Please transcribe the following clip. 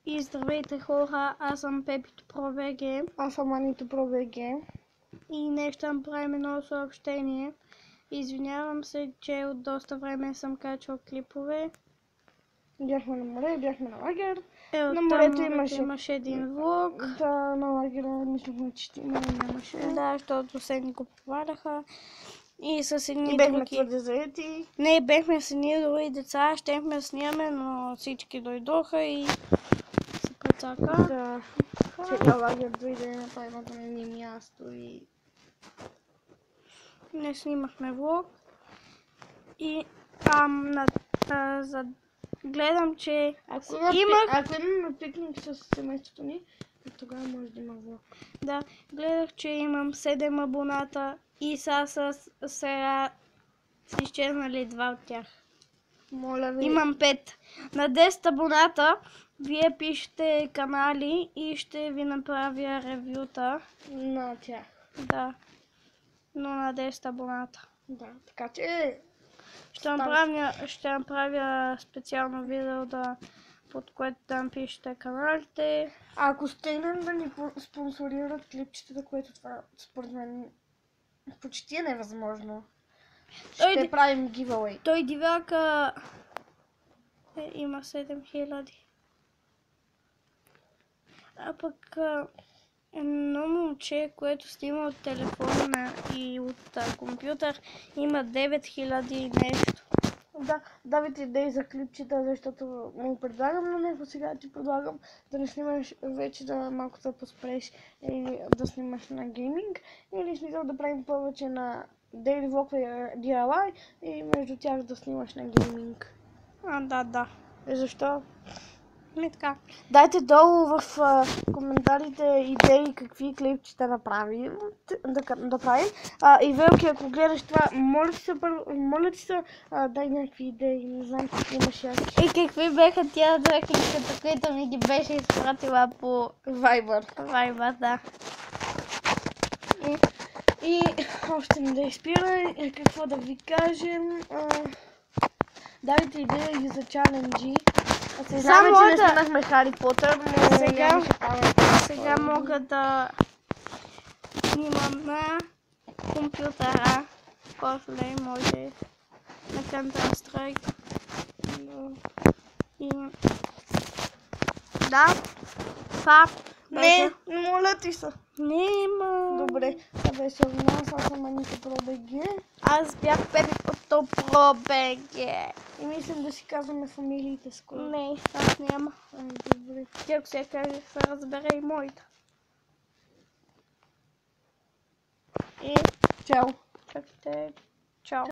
И здравейте хора, аз съм Пепито Про ВГ. Аз съм Анито Про ВГ. И днес ще направим едно съобщение. Извинявам се, че от доста време съм качвал клипове. Бяхме на море, бяхме на лагер. На морето имаше един влог. Да, на лагера мислихме, че ще има, но нямаше. Да, защото се ни го проваляха. И с едни бяхме твърде заети. Не, бяхме с едни други деца, щехме да снимаме, но всички дойдоха и се прецака. Да, целият лагер дойде на правилното ни място и... Не снимахме влог. И гледам, че Ако имаме пикник с семейството ни, тогава може да има влог. Да, гледах, че имам 7 абоната и сега са изчезнали 2 от тях. Моля ви. Имам 5. На 10 абоната вие пишете канали и ще ви направя ревюта. На тях. Да, но на 10 абоната. Да, така че... Ще направя специално видео, под което да напишете каналите. Ако стигнем да ни спонсорират клипчетата, което това според мен почти е невъзможно, ще правим giveaway. Той дивака има 7000. А пък едно момче, което снима от телефона и от компютър, има 9000 и нещо. Да, давайте идеи за клипчета, защото му предлагам на него, сега ти предлагам да не снимаш вече, да малко да поспреш или да снимаш на гейминг, или смисъл да правим повече на Daily Vlog и DIY и между тях да снимаш на гейминг. Да. Защо? Не така. Дайте долу в коментарите идеи какви клипчета да правим. И Велки, ако гледаш това, моля ти се, дай някакви идеи, не знам какви имаш аз. И какви бяха тия две клипчета, които ми ги беше изпратила по Viber, да. И още не да изпира, какво да ви кажем. Давайте идеи за чаленджи. Знаме, че не снимахме Хари Потър, но сега мога да снимам на компютъра. После може на Counter-Strike. Да. Не, моля ти се. Нема. Добре, това беше от нас, аз съм Анито Про ВГ. Аз бях Пепито Про ВГ. И мислим да си казваме фамилиите скоро. Не, аз няма. Добре. Тя ако се каже, се разбере и моята. И Чао. чакайте. Чао.